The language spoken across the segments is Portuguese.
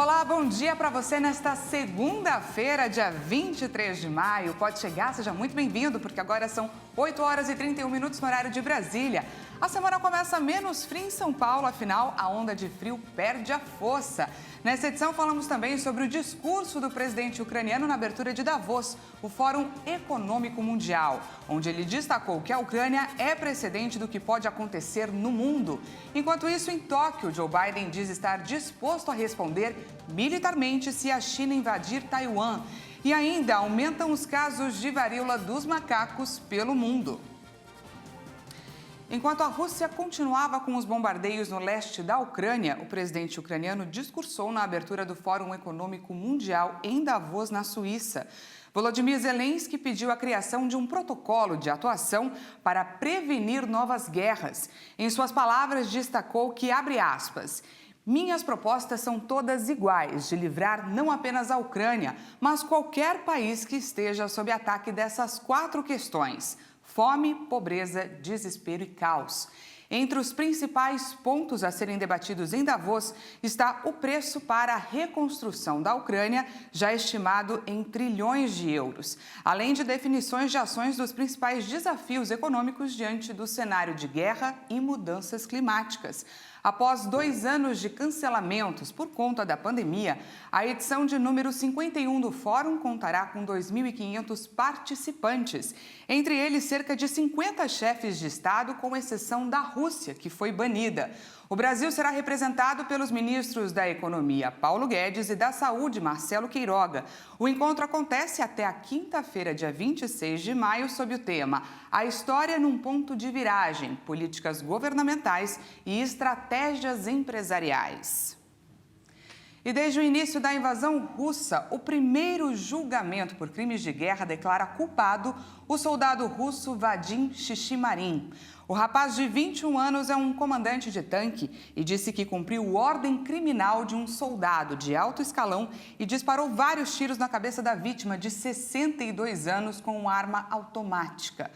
Olá, bom dia para você nesta segunda-feira, dia 23 de maio. Pode chegar, seja muito bem-vindo, porque agora são 8 horas e 31 minutos no horário de Brasília. A semana começa menos fria em São Paulo, afinal, a onda de frio perde a força. Nessa edição, falamos também sobre o discurso do presidente ucraniano na abertura de Davos, o Fórum Econômico Mundial, onde ele destacou que a Ucrânia é precedente do que pode acontecer no mundo. Enquanto isso, em Tóquio, Joe Biden diz estar disposto a responder militarmente se a China invadir Taiwan. E ainda aumentam os casos de varíola dos macacos pelo mundo. Enquanto a Rússia continuava com os bombardeios no leste da Ucrânia, o presidente ucraniano discursou na abertura do Fórum Econômico Mundial em Davos, na Suíça. Volodymyr Zelensky pediu a criação de um protocolo de atuação para prevenir novas guerras. Em suas palavras, destacou que, abre aspas, minhas propostas são todas iguais, de livrar não apenas a Ucrânia, mas qualquer país que esteja sob ataque dessas 4 questões: fome, pobreza, desespero e caos. Entre os principais pontos a serem debatidos em Davos está o preço para a reconstrução da Ucrânia, já estimado em trilhões de euros, além de definições de ações dos principais desafios econômicos diante do cenário de guerra e mudanças climáticas. Após 2 anos de cancelamentos por conta da pandemia, a edição de número 51 do Fórum contará com 2.500 participantes, entre eles cerca de 50 chefes de Estado, com exceção da Rússia, que foi banida. O Brasil será representado pelos ministros da Economia, Paulo Guedes, e da Saúde, Marcelo Queiroga. O encontro acontece até a quinta-feira, dia 26 de maio, sob o tema A História num Ponto de Viragem, Políticas Governamentais e Estratégias Empresariais. E desde o início da invasão russa, o primeiro julgamento por crimes de guerra declara culpado o soldado russo Vadim Shishimarin. O rapaz de 21 anos é um comandante de tanque e disse que cumpriu ordem criminal de um soldado de alto escalão e disparou vários tiros na cabeça da vítima de 62 anos com uma arma automática.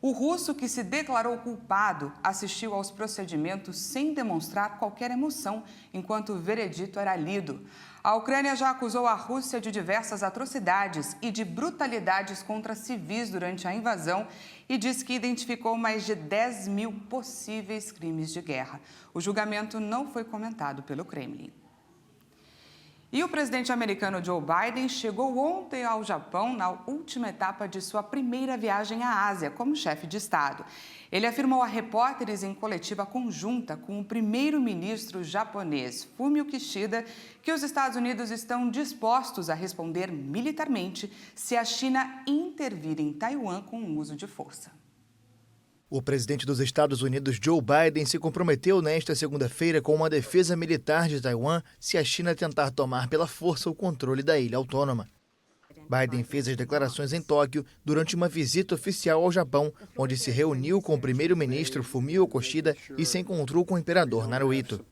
O russo, que se declarou culpado, assistiu aos procedimentos sem demonstrar qualquer emoção enquanto o veredito era lido. A Ucrânia já acusou a Rússia de diversas atrocidades e de brutalidades contra civis durante a invasão e diz que identificou mais de 10 mil possíveis crimes de guerra. O julgamento não foi comentado pelo Kremlin. E o presidente americano Joe Biden chegou ontem ao Japão na última etapa de sua primeira viagem à Ásia como chefe de Estado. Ele afirmou a repórteres em coletiva conjunta com o primeiro-ministro japonês Fumio Kishida que os Estados Unidos estão dispostos a responder militarmente se a China intervir em Taiwan com o uso de força. O presidente dos Estados Unidos, Joe Biden, se comprometeu nesta segunda-feira com uma defesa militar de Taiwan se a China tentar tomar pela força o controle da ilha autônoma. Biden fez as declarações em Tóquio durante uma visita oficial ao Japão, onde se reuniu com o primeiro-ministro Fumio Kishida e se encontrou com o imperador Naruhito.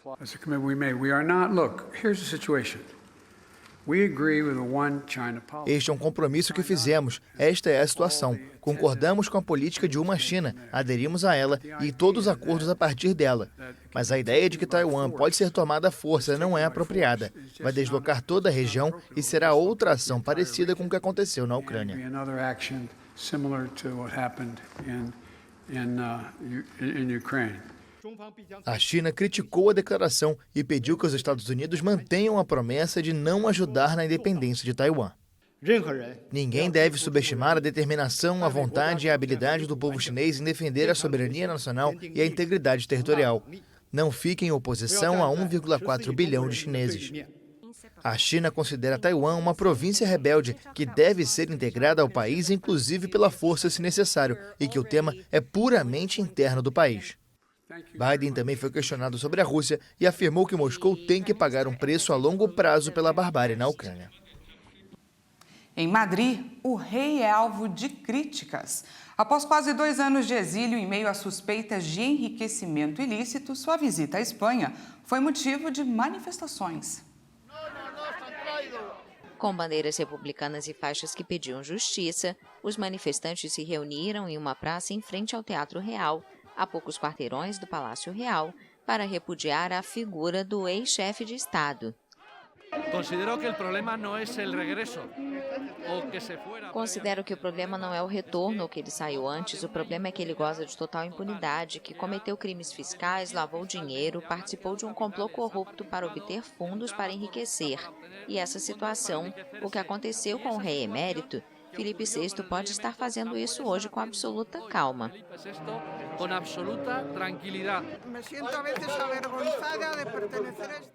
Este é um compromisso que fizemos. Esta é a situação. Concordamos com a política de uma China, aderimos a ela e todos os acordos a partir dela. Mas a ideia de que Taiwan pode ser tomada à força não é apropriada. Vai deslocar toda a região e será outra ação parecida com o que aconteceu na Ucrânia. A China criticou a declaração e pediu que os Estados Unidos mantenham a promessa de não ajudar na independência de Taiwan. Ninguém deve subestimar a determinação, a vontade e a habilidade do povo chinês em defender a soberania nacional e a integridade territorial. Não fique em oposição a 1,4 bilhão de chineses. A China considera Taiwan uma província rebelde que deve ser integrada ao país, inclusive pela força se necessário, e que o tema é puramente interno do país. Biden também foi questionado sobre a Rússia e afirmou que Moscou tem que pagar um preço a longo prazo pela barbárie na Ucrânia. Em Madrid, o rei é alvo de críticas. Após quase 2 anos de exílio em meio a suspeitas de enriquecimento ilícito, sua visita à Espanha foi motivo de manifestações. Com bandeiras republicanas e faixas que pediam justiça, os manifestantes se reuniram em uma praça em frente ao Teatro Real, a poucos quarteirões do Palácio Real, para repudiar a figura do ex-chefe de Estado. Considero que o problema não é o regresso. Considero que o problema não é o retorno ou que ele saiu antes, o problema é que ele goza de total impunidade, que cometeu crimes fiscais, lavou dinheiro, participou de um complô corrupto para obter fundos para enriquecer. E essa situação, o que aconteceu com o rei emérito, Felipe VI pode estar fazendo isso hoje com absoluta calma.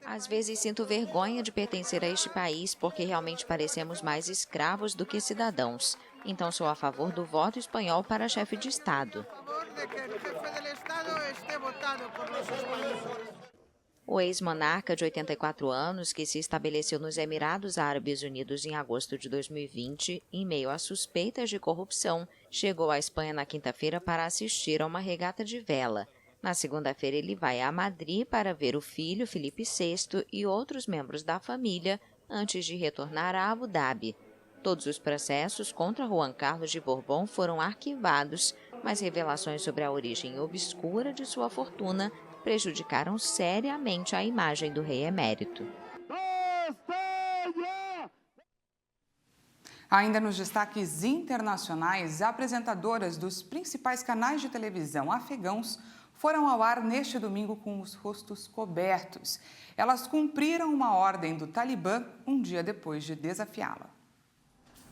Às vezes sinto vergonha de pertencer a este país porque realmente parecemos mais escravos do que cidadãos. Então sou a favor do voto espanhol para chefe de Estado. O ex-monarca de 84 anos, que se estabeleceu nos Emirados Árabes Unidos em agosto de 2020, em meio a suspeitas de corrupção, chegou à Espanha na quinta-feira para assistir a uma regata de vela. Na segunda-feira, ele vai a Madrid para ver o filho, Felipe VI, e outros membros da família, antes de retornar a Abu Dhabi. Todos os processos contra Juan Carlos de Borbón foram arquivados, mas revelações sobre a origem obscura de sua fortuna prejudicaram seriamente a imagem do rei emérito. Ainda nos destaques internacionais, apresentadoras dos principais canais de televisão afegãos foram ao ar neste domingo com os rostos cobertos. Elas cumpriram uma ordem do Talibã um dia depois de desafiá-la.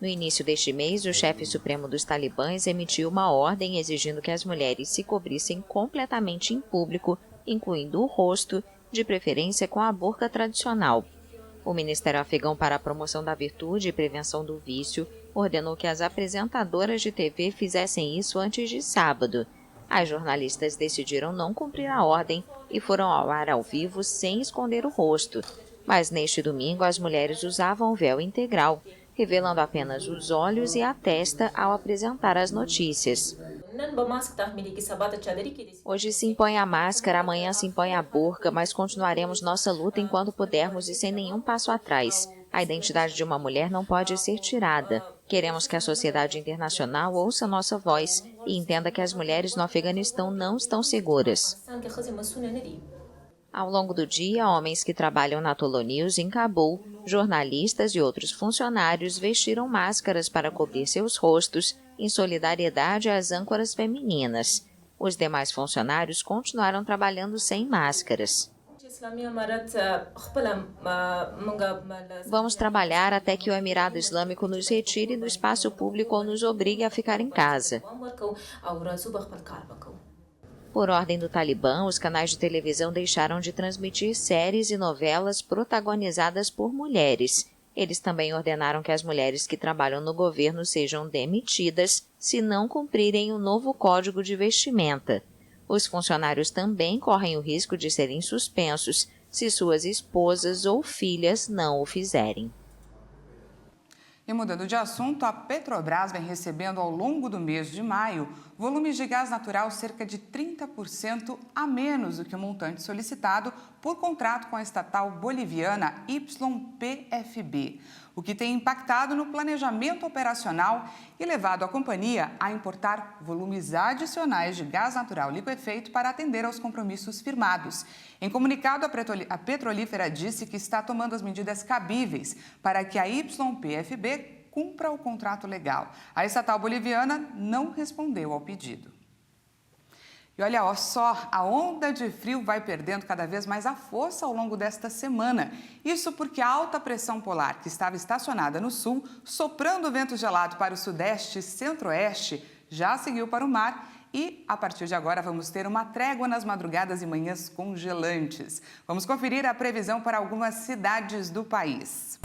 No início deste mês, o chefe supremo dos talibãs emitiu uma ordem exigindo que as mulheres se cobrissem completamente em público, incluindo o rosto, de preferência com a burca tradicional. O Ministério Afegão para a Promoção da Virtude e Prevenção do Vício ordenou que as apresentadoras de TV fizessem isso antes de sábado. As jornalistas decidiram não cumprir a ordem e foram ao ar ao vivo sem esconder o rosto. Mas neste domingo as mulheres usavam o véu integral, revelando apenas os olhos e a testa ao apresentar as notícias. Hoje se impõe a máscara, amanhã se impõe a burca, mas continuaremos nossa luta enquanto pudermos e sem nenhum passo atrás. A identidade de uma mulher não pode ser tirada. Queremos que a sociedade internacional ouça nossa voz e entenda que as mulheres no Afeganistão não estão seguras. Ao longo do dia, homens que trabalham na Tolo News em Cabul, jornalistas e outros funcionários vestiram máscaras para cobrir seus rostos, em solidariedade às âncoras femininas. Os demais funcionários continuaram trabalhando sem máscaras. Vamos trabalhar até que o Emirado Islâmico nos retire do espaço público ou nos obrigue a ficar em casa. Por ordem do Talibã, os canais de televisão deixaram de transmitir séries e novelas protagonizadas por mulheres. Eles também ordenaram que as mulheres que trabalham no governo sejam demitidas se não cumprirem o novo código de vestimenta. Os funcionários também correm o risco de serem suspensos se suas esposas ou filhas não o fizerem. E mudando de assunto, a Petrobras vem recebendo ao longo do mês de maio volumes de gás natural cerca de 30% a menos do que o montante solicitado por contrato com a estatal boliviana YPFB, o que tem impactado no planejamento operacional e levado a companhia a importar volumes adicionais de gás natural liquefeito para atender aos compromissos firmados. Em comunicado, a petrolífera disse que está tomando as medidas cabíveis para que a YPFB cumpra o contrato legal. A estatal boliviana não respondeu ao pedido. E olha só, a onda de frio vai perdendo cada vez mais a força ao longo desta semana. Isso porque a alta pressão polar, que estava estacionada no sul, soprando o vento gelado para o sudeste e centro-oeste, já seguiu para o mar e, a partir de agora, vamos ter uma trégua nas madrugadas e manhãs congelantes. Vamos conferir a previsão para algumas cidades do país.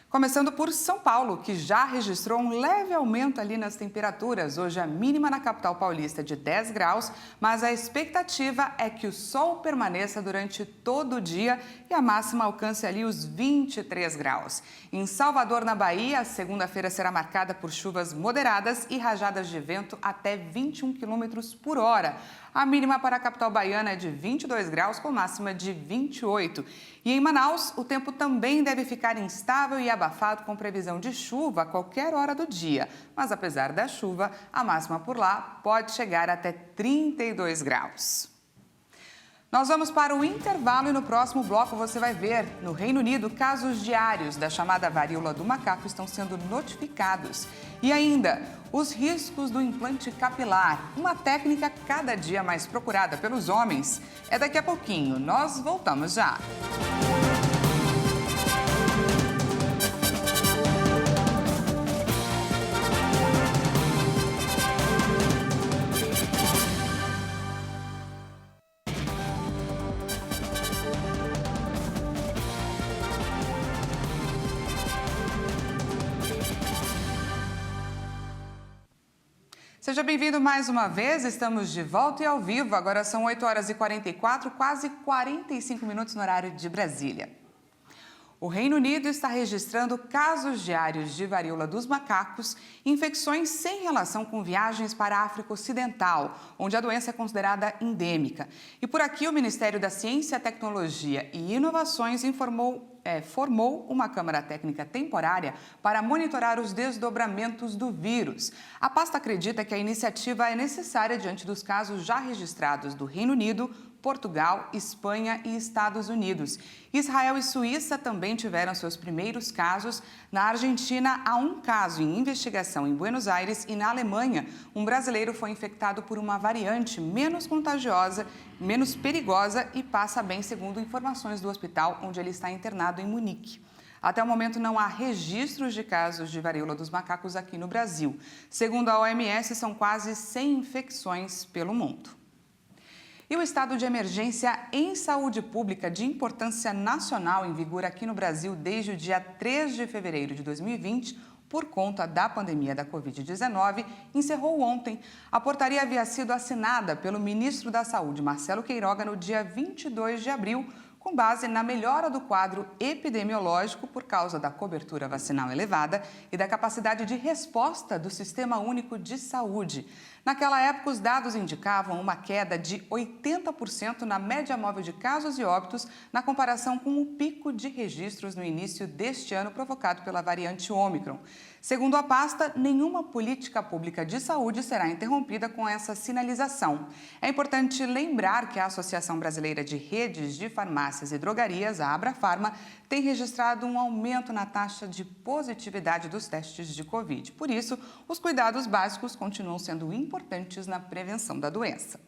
Começando por São Paulo, que já registrou um leve aumento ali nas temperaturas. Hoje a mínima na capital paulista é de 10 graus, mas a expectativa é que o sol permaneça durante todo o dia e a máxima alcance ali os 23 graus. Em Salvador, na Bahia, a segunda-feira será marcada por chuvas moderadas e rajadas de vento até 21 km por hora. A mínima para a capital baiana é de 22 graus, com máxima de 28. E em Manaus, o tempo também deve ficar instável e abafado, com previsão de chuva a qualquer hora do dia. Mas apesar da chuva, a máxima por lá pode chegar até 32 graus. Nós vamos para o intervalo e no próximo bloco você vai ver, no Reino Unido, casos diários da chamada varíola do macaco estão sendo notificados. E ainda, os riscos do implante capilar, uma técnica cada dia mais procurada pelos homens. É daqui a pouquinho, nós voltamos já. Seja bem-vindo mais uma vez, estamos de volta e ao vivo. Agora são 8h44, quase 45 minutos no horário de Brasília. O Reino Unido está registrando casos diários de varíola dos macacos, infecções sem relação com viagens para a África Ocidental, onde a doença é considerada endêmica. E por aqui o Ministério da Ciência, Tecnologia e Inovações formou uma Câmara Técnica temporária para monitorar os desdobramentos do vírus. A pasta acredita que a iniciativa é necessária diante dos casos já registrados do Reino Unido, Portugal, Espanha e Estados Unidos. Israel e Suíça também tiveram seus primeiros casos. Na Argentina, há um caso em investigação em Buenos Aires e na Alemanha, um brasileiro foi infectado por uma variante menos contagiosa, menos perigosa e passa bem, segundo informações do hospital onde ele está internado em Munique. Até o momento, não há registros de casos de varíola dos macacos aqui no Brasil. Segundo a OMS, são quase 100 infecções pelo mundo. E o estado de emergência em saúde pública de importância nacional em vigor aqui no Brasil desde o dia 3 de fevereiro de 2020, por conta da pandemia da Covid-19, encerrou ontem. A portaria havia sido assinada pelo ministro da Saúde, Marcelo Queiroga, no dia 22 de abril, com base na melhora do quadro epidemiológico por causa da cobertura vacinal elevada e da capacidade de resposta do Sistema Único de Saúde. Naquela época, os dados indicavam uma queda de 80% na média móvel de casos e óbitos na comparação com o pico de registros no início deste ano provocado pela variante Ômicron. Segundo a pasta, nenhuma política pública de saúde será interrompida com essa sinalização. É importante lembrar que a Associação Brasileira de Redes de Farmácias e Drogarias, a Abrafarma, tem registrado um aumento na taxa de positividade dos testes de Covid. Por isso, os cuidados básicos continuam sendo importantes na prevenção da doença.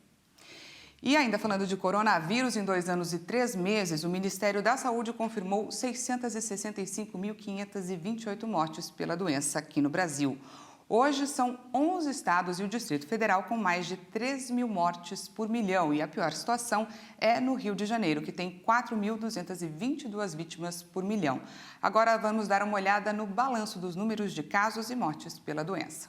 E ainda falando de coronavírus, em 2 anos e 3 meses, o Ministério da Saúde confirmou 665.528 mortes pela doença aqui no Brasil. Hoje são 11 estados e o Distrito Federal com mais de 3 mil mortes por milhão. E a pior situação é no Rio de Janeiro, que tem 4.222 vítimas por milhão. Agora vamos dar uma olhada no balanço dos números de casos e mortes pela doença.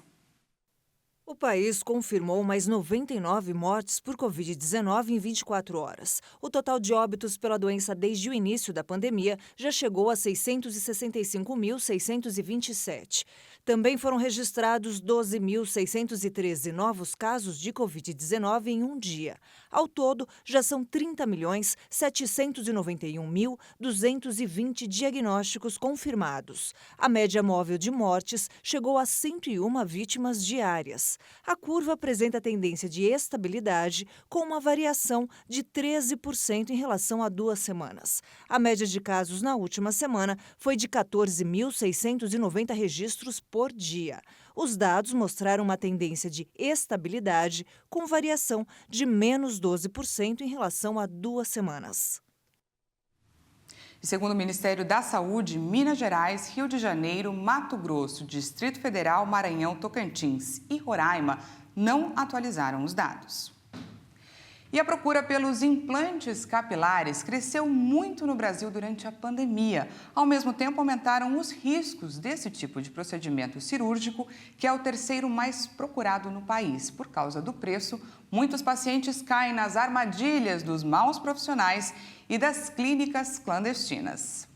O país confirmou mais 99 mortes por Covid-19 em 24 horas. O total de óbitos pela doença desde o início da pandemia já chegou a 665.627. Também foram registrados 12.613 novos casos de Covid-19 em um dia. Ao todo, já são 30.791.220 diagnósticos confirmados. A média móvel de mortes chegou a 101 vítimas diárias. A curva apresenta tendência de estabilidade, com uma variação de 13% em relação a 2 semanas. A média de casos na última semana foi de 14.690 registros por dia. Os dados mostraram uma tendência de estabilidade, com variação de menos 12% em relação a 2 semanas. E segundo o Ministério da Saúde, Minas Gerais, Rio de Janeiro, Mato Grosso, Distrito Federal, Maranhão, Tocantins e Roraima não atualizaram os dados. E a procura pelos implantes capilares cresceu muito no Brasil durante a pandemia. Ao mesmo tempo, aumentaram os riscos desse tipo de procedimento cirúrgico, que é o terceiro mais procurado no país. Por causa do preço, muitos pacientes caem nas armadilhas dos maus profissionais e das clínicas clandestinas.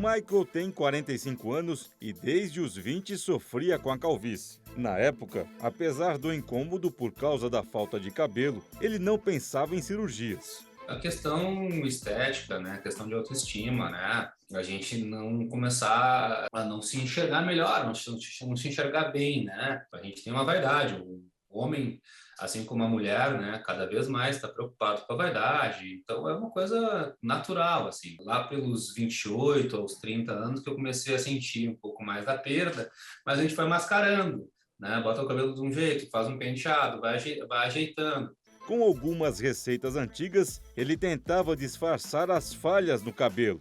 Michael tem 45 anos e desde os 20 sofria com a calvície. Na época, apesar do incômodo por causa da falta de cabelo, ele não pensava em cirurgias. A questão estética, né? A questão de autoestima, né? A gente não começar a não se enxergar melhor, não se enxergar bem, né? A gente tem uma vaidade. O homem, assim como a mulher, né? Cada vez mais está preocupado com a vaidade. Então é uma coisa natural, assim. Lá pelos 28 aos 30 anos que eu comecei a sentir um pouco mais da perda, mas a gente foi mascarando, né? Bota o cabelo de um jeito, faz um penteado, vai ajeitando. Com algumas receitas antigas, ele tentava disfarçar as falhas no cabelo.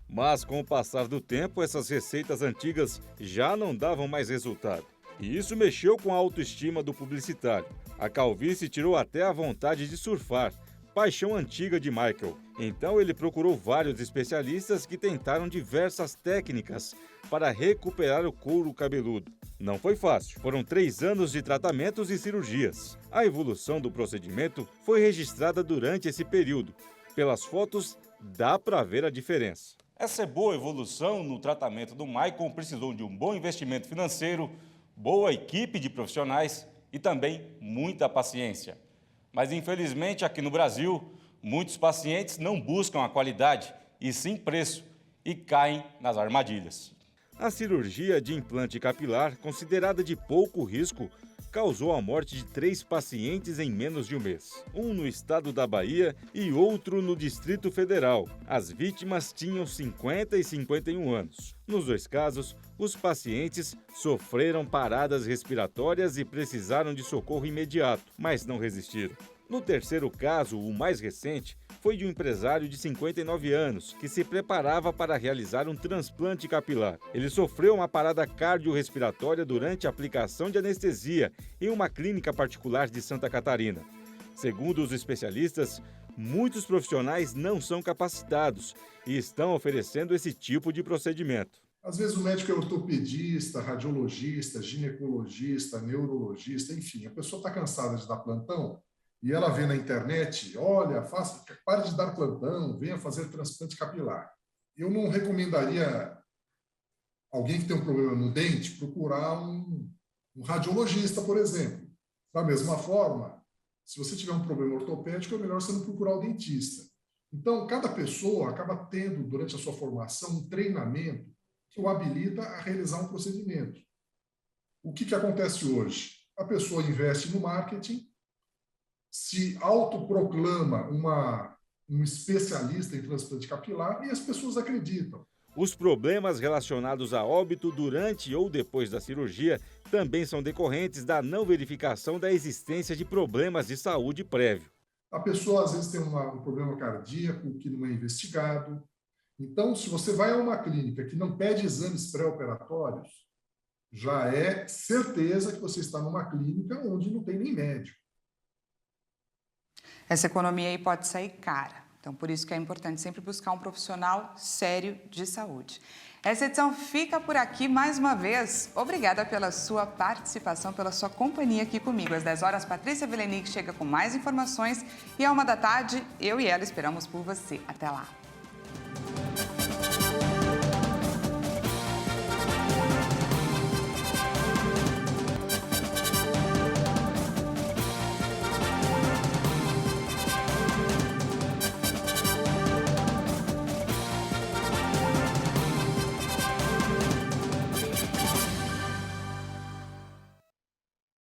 Mas com o passar do tempo, essas receitas antigas já não davam mais resultado. E isso mexeu com a autoestima do publicitário. A calvície tirou até a vontade de surfar, paixão antiga de Michael. Então ele procurou vários especialistas que tentaram diversas técnicas para recuperar o couro cabeludo. Não foi fácil, foram 3 anos de tratamentos e cirurgias. A evolução do procedimento foi registrada durante esse período. Pelas fotos, dá para ver a diferença. Essa boa evolução no tratamento do Michael precisou de um bom investimento financeiro, boa equipe de profissionais e também muita paciência. Mas, infelizmente, aqui no Brasil, muitos pacientes não buscam a qualidade e sim preço e caem nas armadilhas. A cirurgia de implante capilar, considerada de pouco risco, causou a morte de 3 pacientes em menos de um mês. Um no estado da Bahia e outro no Distrito Federal. As vítimas tinham 50 e 51 anos. Nos 2 casos, os pacientes sofreram paradas respiratórias e precisaram de socorro imediato, mas não resistiram. No 3º caso, o mais recente, foi de um empresário de 59 anos que se preparava para realizar um transplante capilar. Ele sofreu uma parada cardiorrespiratória durante a aplicação de anestesia em uma clínica particular de Santa Catarina. Segundo os especialistas, muitos profissionais não são capacitados e estão oferecendo esse tipo de procedimento. Às vezes o médico é ortopedista, radiologista, ginecologista, neurologista, enfim, a pessoa está cansada de dar plantão e ela vê na internet, olha, pare de dar plantão, venha fazer transplante capilar. Eu não recomendaria alguém que tem um problema no dente procurar um radiologista, por exemplo. Da mesma forma, se você tiver um problema ortopédico, é melhor você não procurar o dentista. Então, cada pessoa acaba tendo, durante a sua formação, um treinamento que o habilita a realizar um procedimento. O que acontece hoje? A pessoa investe no marketing, se autoproclama um especialista em transplante capilar e as pessoas acreditam. Os problemas relacionados a óbito durante ou depois da cirurgia também são decorrentes da não verificação da existência de problemas de saúde prévio. A pessoa, às vezes, tem um problema cardíaco que não é investigado. Então, se você vai a uma clínica que não pede exames pré-operatórios, já é certeza que você está numa clínica onde não tem nem médico. Essa economia aí pode sair cara. Então, por isso que é importante sempre buscar um profissional sério de saúde. Essa edição fica por aqui mais uma vez. Obrigada pela sua participação, pela sua companhia aqui comigo. Às 10 horas, Patrícia Velenic chega com mais informações e à 1 da tarde, eu e ela esperamos por você. Até lá.